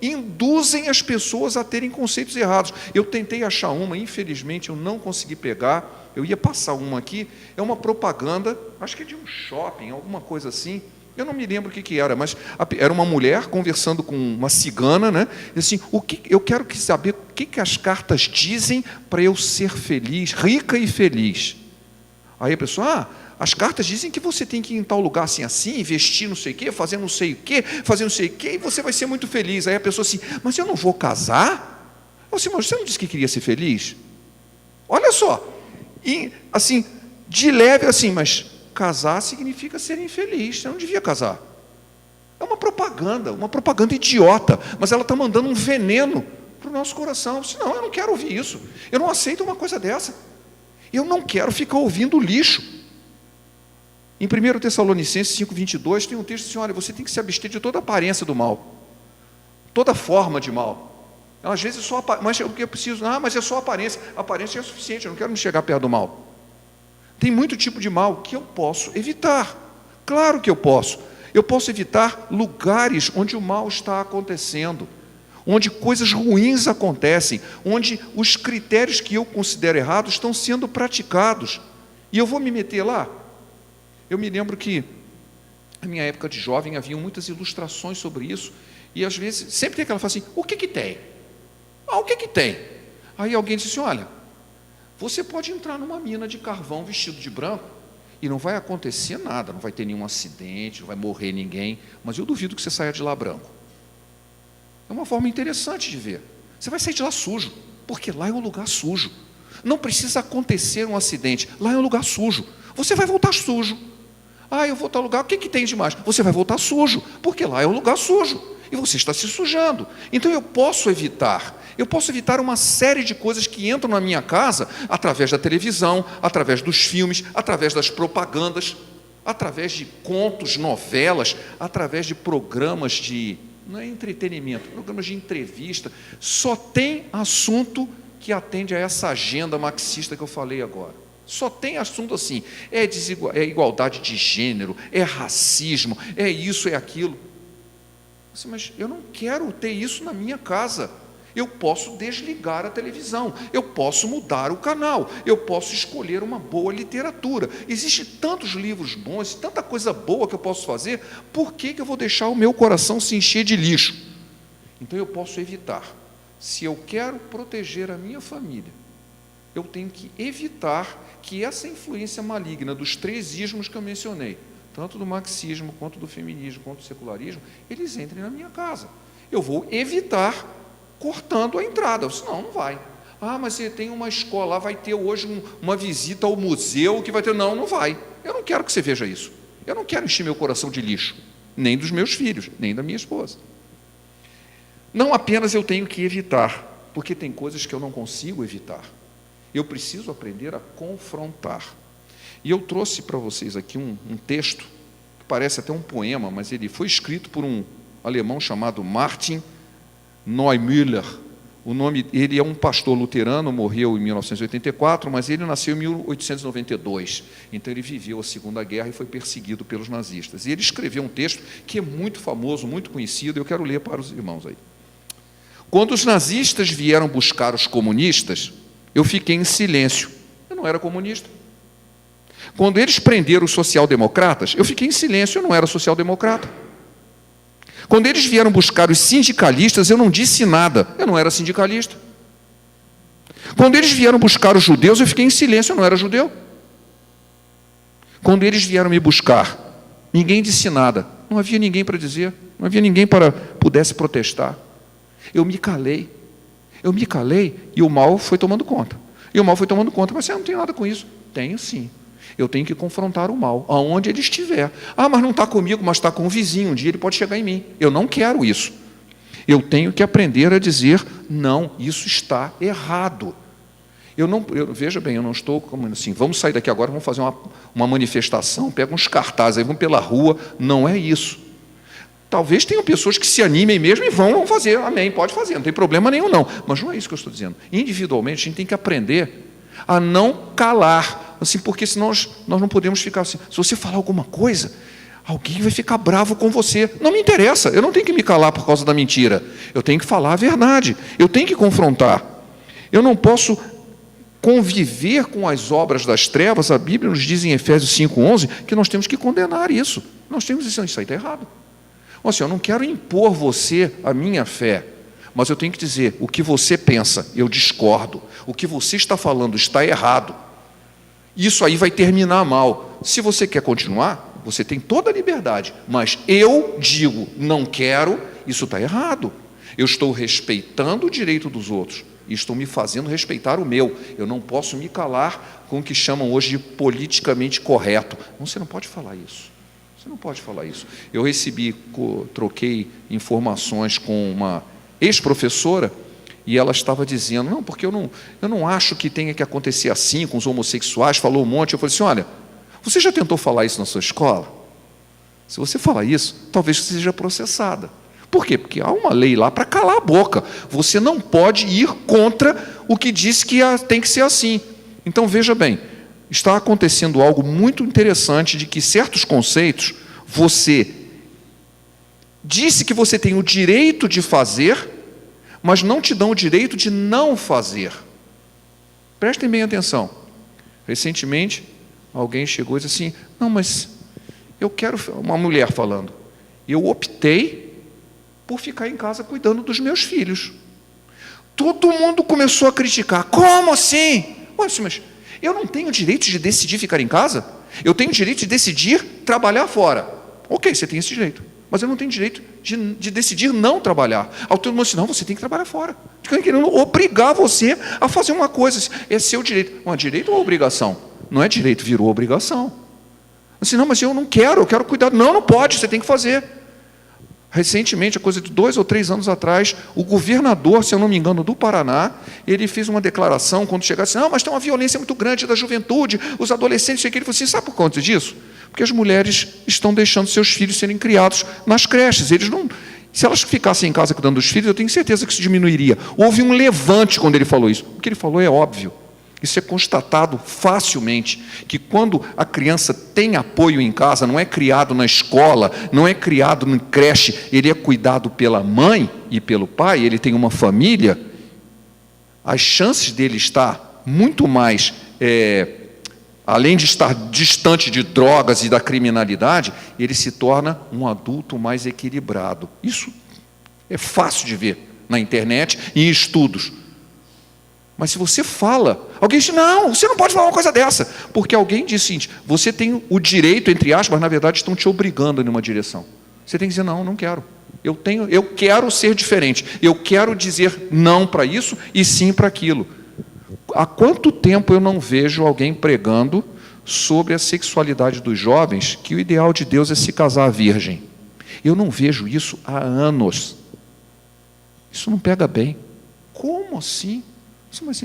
induzem as pessoas a terem conceitos errados. Eu tentei achar uma, infelizmente eu não consegui pegar. Eu ia passar uma aqui, é uma propaganda, acho que é de um shopping, alguma coisa assim, eu não me lembro o que era, mas era uma mulher conversando com uma cigana, né? E assim, eu quero saber o que as cartas dizem para eu ser feliz, rica e feliz. Aí a pessoa, as cartas dizem que você tem que ir em tal lugar assim, investir não sei o quê, fazer não sei o quê, e você vai ser muito feliz. Aí a pessoa assim, mas eu não vou casar? Assim, mas você não disse que queria ser feliz? Olha só. E, assim, de leve, assim, mas casar significa ser infeliz, você não devia casar. É uma propaganda idiota, mas ela está mandando um veneno para o nosso coração. Senão, eu não quero ouvir isso, eu não aceito uma coisa dessa, eu não quero ficar ouvindo lixo. Em 1 Tessalonicenses 5,22, tem um texto assim, olha, você tem que se abster de toda aparência do mal, toda forma de mal. Às vezes só mas o que eu preciso, mas é só aparência. Aparência é suficiente, eu não quero me chegar perto do mal. Tem muito tipo de mal que eu posso evitar. Claro que eu posso. Eu posso evitar lugares onde o mal está acontecendo, onde coisas ruins acontecem, onde os critérios que eu considero errados estão sendo praticados. E eu vou me meter lá? Eu me lembro que, na minha época de jovem, havia muitas ilustrações sobre isso, e às vezes, sempre tem aquela fala assim, o que tem? O que tem? Aí alguém disse assim, olha, você pode entrar numa mina de carvão vestido de branco e não vai acontecer nada, não vai ter nenhum acidente, não vai morrer ninguém, mas eu duvido que você saia de lá branco. É uma forma interessante de ver. Você vai sair de lá sujo, porque lá é um lugar sujo. Não precisa acontecer um acidente, lá é um lugar sujo. Você vai voltar sujo. Eu vou a tal lugar, o que tem de mais? Você vai voltar sujo, porque lá é um lugar sujo. E você está se sujando. Então eu posso evitar uma série de coisas que entram na minha casa através da televisão, através dos filmes, através das propagandas, através de contos, novelas, através de programas de, não é entretenimento, programas de entrevista. Só tem assunto que atende a essa agenda marxista que eu falei agora. Só tem assunto assim, é igualdade de gênero, é racismo, é isso, é aquilo. Mas eu não quero ter isso na minha casa. Eu posso desligar a televisão, eu posso mudar o canal, eu posso escolher uma boa literatura. Existem tantos livros bons, tanta coisa boa que eu posso fazer, por que eu vou deixar o meu coração se encher de lixo? Então eu posso evitar. Se eu quero proteger a minha família, eu tenho que evitar que essa influência maligna dos 3 ismos que eu mencionei, tanto do marxismo, quanto do feminismo, quanto do secularismo, eles entrem na minha casa. Eu vou evitar cortando a entrada, senão não vai. Mas você tem uma escola, lá vai ter hoje uma visita ao museu que vai ter. Não, não vai. Eu não quero que você veja isso. Eu não quero encher meu coração de lixo, nem dos meus filhos, nem da minha esposa. Não apenas eu tenho que evitar, porque tem coisas que eu não consigo evitar. Eu preciso aprender a confrontar. E eu trouxe para vocês aqui um texto, que parece até um poema, mas ele foi escrito por um alemão chamado Martin Neumüller. Ele é um pastor luterano, morreu em 1984, mas ele nasceu em 1892. Então ele viveu a Segunda Guerra e foi perseguido pelos nazistas. E ele escreveu um texto que é muito famoso, muito conhecido, eu quero ler para os irmãos aí. Quando os nazistas vieram buscar os comunistas, eu fiquei em silêncio. Eu não era comunista. Quando eles prenderam os social-democratas, eu fiquei em silêncio, eu não era social-democrata. Quando eles vieram buscar os sindicalistas, eu não disse nada, eu não era sindicalista. Quando eles vieram buscar os judeus, eu fiquei em silêncio, eu não era judeu. Quando eles vieram me buscar, ninguém disse nada, não havia ninguém para dizer, não havia ninguém para pudesse protestar. Eu me calei e o mal foi tomando conta. Mas você não tem nada com isso. Tenho sim. Eu tenho que confrontar o mal, aonde ele estiver. Mas não está comigo, mas está com o vizinho. Um dia ele pode chegar em mim. Eu não quero isso. Eu tenho que aprender a dizer, não, isso está errado. Veja bem, eu não estou como assim, vamos sair daqui agora, vamos fazer uma manifestação, pega uns cartazes, aí vamos pela rua. Não é isso. Talvez tenham pessoas que se animem mesmo e vão fazer. Amém, pode fazer, não tem problema nenhum não. Mas não é isso que eu estou dizendo. Individualmente, a gente tem que aprender a não calar, assim, porque senão nós não podemos ficar assim. Se você falar alguma coisa, alguém vai ficar bravo com você. Não me interessa, eu não tenho que me calar por causa da mentira. Eu tenho que falar a verdade, eu tenho que confrontar. Eu não posso conviver com as obras das trevas. A Bíblia nos diz em Efésios 5:11 que nós temos que condenar isso. Nós temos que dizer, isso aí está errado. Eu não quero impor você a minha fé, mas eu tenho que dizer, o que você pensa, eu discordo. O que você está falando está errado. Isso aí vai terminar mal. Se você quer continuar, você tem toda a liberdade, mas eu digo, não quero, isso está errado. Eu estou respeitando o direito dos outros e estou me fazendo respeitar o meu. Eu não posso me calar com o que chamam hoje de politicamente correto. Você não pode falar isso. Você não pode falar isso. Eu troquei informações com uma ex-professora e ela estava dizendo, não, porque eu não acho que tenha que acontecer assim com os homossexuais, falou um monte. Eu falei assim, olha, você já tentou falar isso na sua escola? Se você falar isso, talvez você seja processada. Por quê? Porque há uma lei lá para calar a boca. Você não pode ir contra o que diz que tem que ser assim. Então, veja bem, está acontecendo algo muito interessante de que certos conceitos, você disse que você tem o direito de fazer, mas não te dão o direito de não fazer. Prestem bem atenção. Recentemente, alguém chegou e disse assim, não, mas eu quero, uma mulher falando, eu optei por ficar em casa cuidando dos meus filhos. Todo mundo começou a criticar. Como assim? Mas eu não tenho direito de decidir ficar em casa? Eu tenho direito de decidir trabalhar fora. Ok, você tem esse direito. Mas eu não tenho direito de decidir não trabalhar. Todo mundo disse, não, você tem que trabalhar fora. Estão querendo obrigar você a fazer uma coisa. É seu direito. Direito ou obrigação? Não é direito, virou obrigação. Assim, não, mas eu não quero, eu quero cuidar. Não pode, você tem que fazer. Recentemente, a coisa de 2 ou 3 anos atrás, o governador, se eu não me engano, do Paraná, ele fez uma declaração, quando chegasse, não, mas tem uma violência muito grande da juventude, os adolescentes, ele falou assim, sabe por conta disso? Porque as mulheres estão deixando seus filhos serem criados nas creches. Se elas ficassem em casa cuidando dos filhos, eu tenho certeza que isso diminuiria. Houve um levante quando ele falou isso. O que ele falou é óbvio. Isso é constatado facilmente, que quando a criança tem apoio em casa, não é criado na escola, não é criado em creche, ele é cuidado pela mãe e pelo pai, ele tem uma família, as chances dele estar muito mais, além de estar distante de drogas e da criminalidade, ele se torna um adulto mais equilibrado. Isso é fácil de ver na internet e em estudos. Mas se você fala, alguém diz, não, você não pode falar uma coisa dessa, porque alguém diz o seguinte, você tem o direito, entre aspas, mas na verdade estão te obrigando em uma direção. Você tem que dizer, não, não quero. Eu quero ser diferente, eu quero dizer não para isso e sim para aquilo. Há quanto tempo eu não vejo alguém pregando sobre a sexualidade dos jovens, que o ideal de Deus é se casar virgem? Eu não vejo isso há anos. Isso não pega bem. Como assim? Mas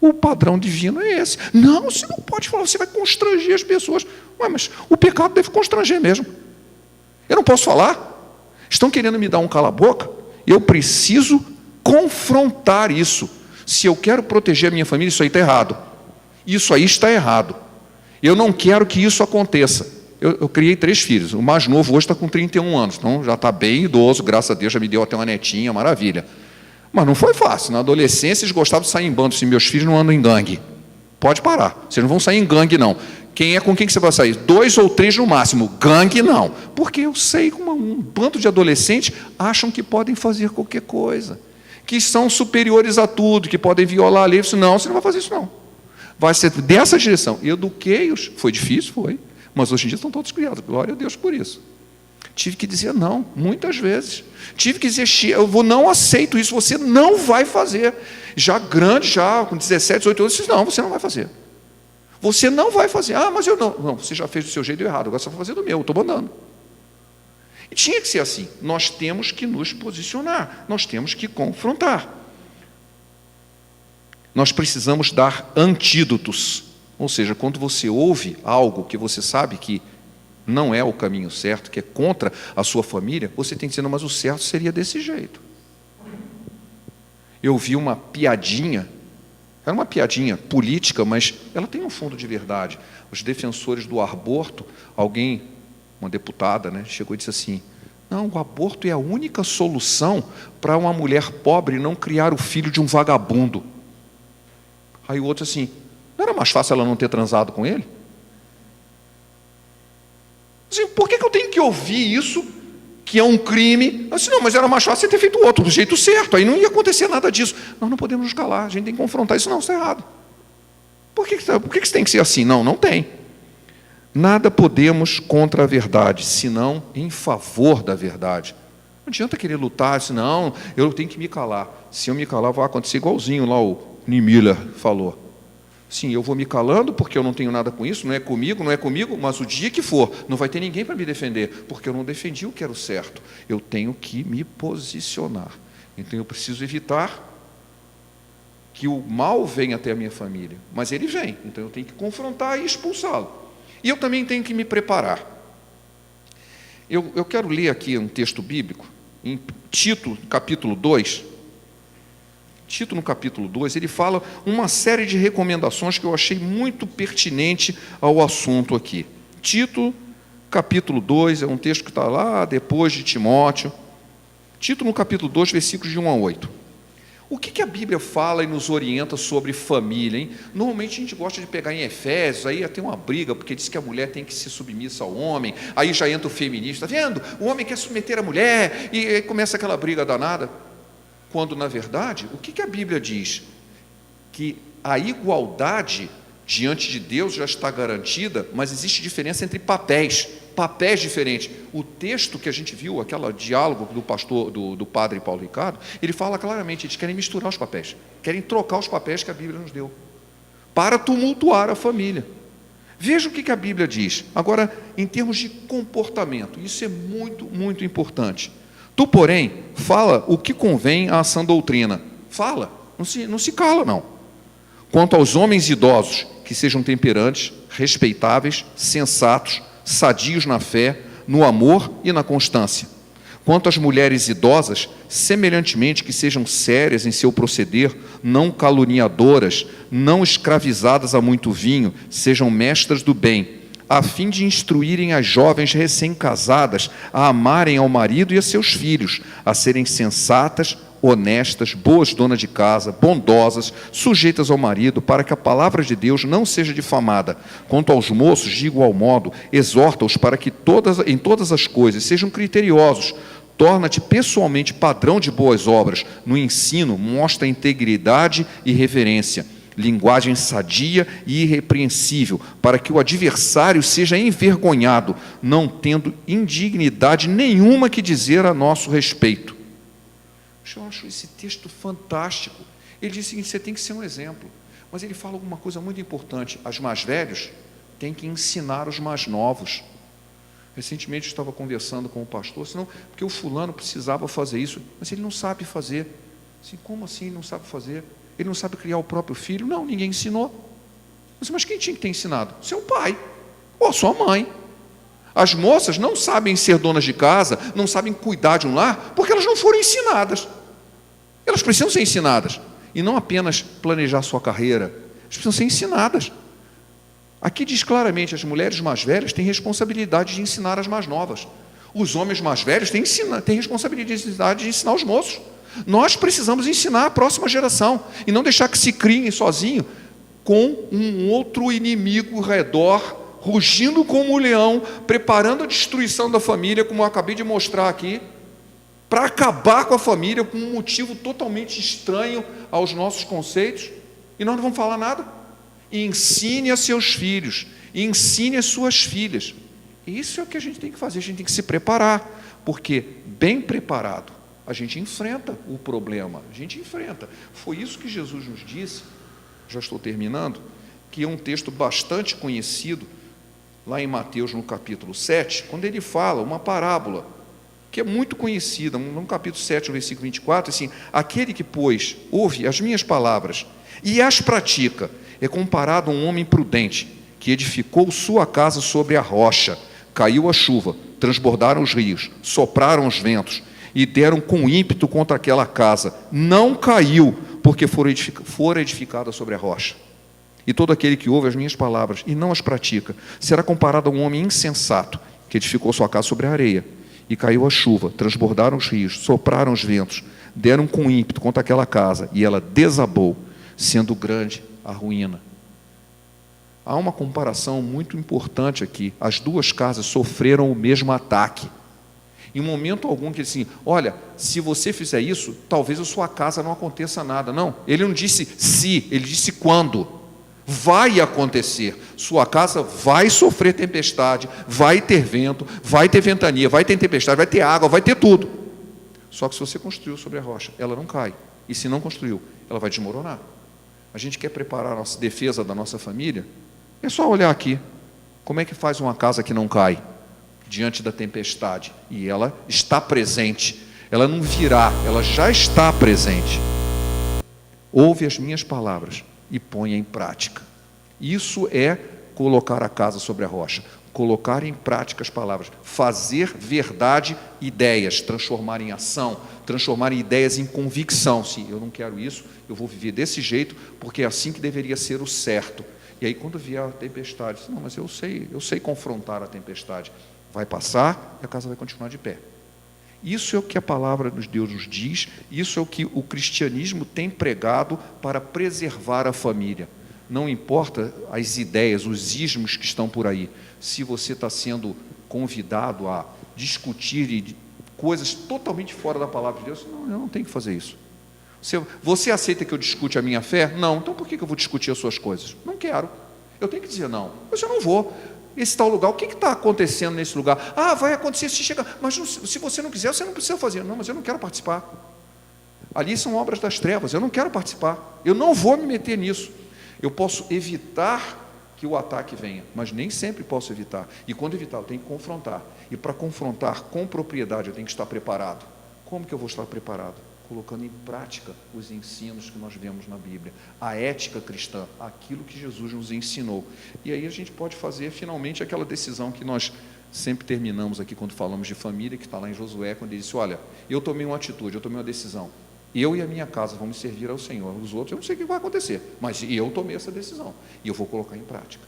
o padrão divino é esse. Não, você não pode falar, você vai constranger as pessoas. Ué, mas o pecado deve constranger mesmo. Eu não posso falar? Estão querendo me dar um cala-boca? Eu preciso confrontar isso. Se eu quero proteger a minha família, isso aí está errado. Isso aí está errado. Eu não quero que isso aconteça. Eu criei 3 filhos. O mais novo hoje está com 31 anos. Então já está bem idoso, graças a Deus, já me deu até uma netinha, maravilha. Mas não foi fácil. Na adolescência, eles gostavam de sair em bando. Se meus filhos não andam em gangue. Pode parar. Vocês não vão sair em gangue, não. Com quem que você vai sair? 2 ou 3 no máximo. Gangue, não. Porque eu sei que um bando de adolescentes acham que podem fazer qualquer coisa. Que são superiores a tudo, que podem violar a lei. Não, você não vai fazer isso, não. Vai ser dessa direção. Eduquei-os. Foi difícil? Foi. Mas hoje em dia estão todos criados. Glória a Deus por isso. Tive que dizer não, muitas vezes. Tive que dizer, eu não aceito isso, você não vai fazer. Já grande, já com 17, 18 anos, eu disse, não, você não vai fazer. Você não vai fazer. Ah, mas eu não. Não, você já fez do seu jeito errado, agora você vai fazer do meu, eu estou mandando. E tinha que ser assim. Nós temos que nos posicionar, nós temos que confrontar. Nós precisamos dar antídotos. Ou seja, quando você ouve algo que você sabe que não é o caminho certo, que é contra a sua família, você tem que dizer, não, mas o certo seria desse jeito. Eu vi uma piadinha, era uma piadinha política, mas ela tem um fundo de verdade. Os defensores do aborto, uma deputada, chegou e disse assim, não, o aborto é a única solução para uma mulher pobre não criar o filho de um vagabundo. Aí o outro assim, não era mais fácil ela não ter transado com ele? Assim, por que eu tenho que ouvir isso, que é um crime? Assim, não, mas era mais fácil você ter feito o outro, do jeito certo, aí não ia acontecer nada disso. Nós não podemos nos calar, a gente tem que confrontar isso, não, isso é errado. Por que isso tem que ser assim? Não, não tem. Nada podemos contra a verdade, senão em favor da verdade. Não adianta querer lutar, não, eu tenho que me calar. Se eu me calar, vai acontecer igualzinho lá o Niemöller falou. Sim, eu vou me calando porque eu não tenho nada com isso, não é comigo, mas o dia que for, não vai ter ninguém para me defender, porque eu não defendi o que era o certo. Eu tenho que me posicionar. Então eu preciso evitar que o mal venha até a minha família, mas ele vem, então eu tenho que confrontar e expulsá-lo. E eu também tenho que me preparar. Eu quero ler aqui um texto bíblico, em Tito, capítulo 2. Tito, no capítulo 2, ele fala uma série de recomendações que eu achei muito pertinente ao assunto aqui. Tito, capítulo 2, é um texto que está lá depois de Timóteo. Tito, no capítulo 2, versículos de 1 a 8. O que a Bíblia fala e nos orienta sobre família, hein? Normalmente a gente gosta de pegar em Efésios, aí tem uma briga, porque diz que a mulher tem que ser submissa ao homem, aí já entra o feminista, está vendo? O homem quer submeter a mulher, e aí começa aquela briga danada. Quando, na verdade, o que a Bíblia diz? Que a igualdade diante de Deus já está garantida, mas existe diferença entre papéis diferentes. O texto que a gente viu, aquele diálogo do padre Paulo Ricardo, ele fala claramente, eles querem misturar os papéis, querem trocar os papéis que a Bíblia nos deu, para tumultuar a família. Veja o que a Bíblia diz. Agora, em termos de comportamento, isso é muito, muito importante. Tu, porém, fala o que convém à sã doutrina. Fala, não se cala, não. Quanto aos homens idosos, que sejam temperantes, respeitáveis, sensatos, sadios na fé, no amor e na constância. Quanto às mulheres idosas, semelhantemente que sejam sérias em seu proceder, não caluniadoras, não escravizadas a muito vinho, sejam mestras do bem, a fim de instruírem as jovens recém-casadas a amarem ao marido e a seus filhos, a serem sensatas, honestas, boas donas de casa, bondosas, sujeitas ao marido, para que a palavra de Deus não seja difamada. Quanto aos moços, de igual modo, exorta-os para que em todas as coisas sejam criteriosos. Torna-te pessoalmente padrão de boas obras. No ensino, mostra integridade e reverência, linguagem sadia e irrepreensível, para que o adversário seja envergonhado, não tendo indignidade nenhuma que dizer a nosso respeito. Eu acho esse texto fantástico. Ele diz o seguinte: você tem que ser um exemplo. Mas ele fala alguma coisa muito importante: as mais velhos têm que ensinar os mais novos. Recentemente eu estava conversando com o pastor, senão, porque o fulano precisava fazer isso, mas ele não sabe fazer. Assim, como assim ele não sabe fazer? Ele não sabe criar o próprio filho? Não, ninguém ensinou. Mas quem tinha que ter ensinado? Seu pai ou sua mãe. As moças não sabem ser donas de casa, não sabem cuidar de um lar, porque elas não foram ensinadas. Elas precisam ser ensinadas. E não apenas planejar sua carreira, elas precisam ser ensinadas. Aqui diz claramente: as mulheres mais velhas têm responsabilidade de ensinar as mais novas. Os homens mais velhos têm responsabilidade de ensinar os moços. Nós precisamos ensinar a próxima geração e não deixar que se criem sozinho com um outro inimigo ao redor, rugindo como um leão, preparando a destruição da família, como eu acabei de mostrar aqui, para acabar com a família com um motivo totalmente estranho aos nossos conceitos, e nós não vamos falar nada. Ensine a seus filhos, ensine as suas filhas. Isso é o que a gente tem que fazer, a gente tem que se preparar, porque bem preparado a gente enfrenta o problema, a gente enfrenta. Foi isso que Jesus nos disse, já estou terminando, que é um texto bastante conhecido, lá em Mateus, no capítulo 7, quando ele fala uma parábola, que é muito conhecida, no capítulo 7, no versículo 24, assim: aquele que, pois, ouve as minhas palavras e as pratica, é comparado a um homem prudente, que edificou sua casa sobre a rocha, caiu a chuva, transbordaram os rios, sopraram os ventos, e deram com ímpeto contra aquela casa. Não caiu, porque fora edificada sobre a rocha. E todo aquele que ouve as minhas palavras e não as pratica, será comparado a um homem insensato, que edificou sua casa sobre a areia, e caiu a chuva, transbordaram os rios, sopraram os ventos, deram com ímpeto contra aquela casa, e ela desabou, sendo grande a ruína. Há uma comparação muito importante aqui. As duas casas sofreram o mesmo ataque. Em momento algum que ele disse: olha, se você fizer isso, talvez a sua casa não aconteça nada. Não, ele não disse se, ele disse quando. Vai acontecer, sua casa vai sofrer tempestade, vai ter vento, vai ter ventania, vai ter tempestade, vai ter água, vai ter tudo. Só que se você construiu sobre a rocha, ela não cai. E se não construiu, ela vai desmoronar. A gente quer preparar a nossa defesa da nossa família? É só olhar aqui. Como é que faz uma casa que não cai diante da tempestade? E ela está presente. Ela não virá, ela já está presente. Ouve as minhas palavras e ponha em prática. Isso é colocar a casa sobre a rocha. Colocar em prática as palavras. Fazer verdade ideias, transformar em ação, transformar em ideias em convicção. Sim, eu não quero isso, eu vou viver desse jeito, porque é assim que deveria ser o certo. E aí quando vier a tempestade, não, mas eu sei confrontar a tempestade. Vai passar e a casa vai continuar de pé. Isso é o que a palavra de Deus nos diz, isso é o que o cristianismo tem pregado para preservar a família. Não importa as ideias, os ismos que estão por aí. Se você está sendo convidado a discutir coisas totalmente fora da palavra de Deus, não, eu não tenho que fazer isso. Você aceita que eu discute a minha fé? Não. Então por que eu vou discutir as suas coisas? Não quero. Eu tenho que dizer não. Mas eu não vou. Esse tal lugar, o que está acontecendo nesse lugar? Ah, vai acontecer se chegar. Mas se você não quiser, você não precisa fazer. Não, mas eu não quero participar. Ali são obras das trevas, eu não quero participar. Eu não vou me meter nisso. Eu posso evitar que o ataque venha, mas nem sempre posso evitar. E quando evitar, eu tenho que confrontar. E para confrontar com propriedade, eu tenho que estar preparado. Como que eu vou estar preparado? Colocando em prática os ensinos que nós vemos na Bíblia, a ética cristã, aquilo que Jesus nos ensinou. E aí a gente pode fazer finalmente aquela decisão que nós sempre terminamos aqui, quando falamos de família, que está lá em Josué, quando ele disse, olha, eu tomei uma atitude, eu tomei uma decisão, eu e a minha casa vamos servir ao Senhor, os outros eu não sei o que vai acontecer, mas eu tomei essa decisão, e eu vou colocar em prática.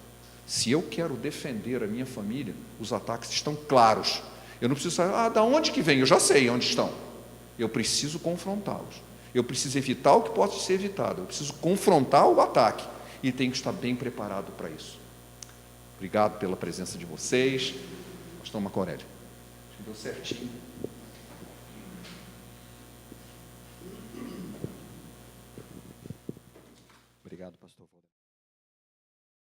Se eu quero defender a minha família, os ataques estão claros, eu não preciso saber, da onde que vem, eu já sei onde estão, eu preciso confrontá-los, eu preciso evitar o que pode ser evitado, eu preciso confrontar o ataque, e tenho que estar bem preparado para isso. Obrigado pela presença de vocês. Pastor Marco Aurélio. Deu certinho. Obrigado, pastor.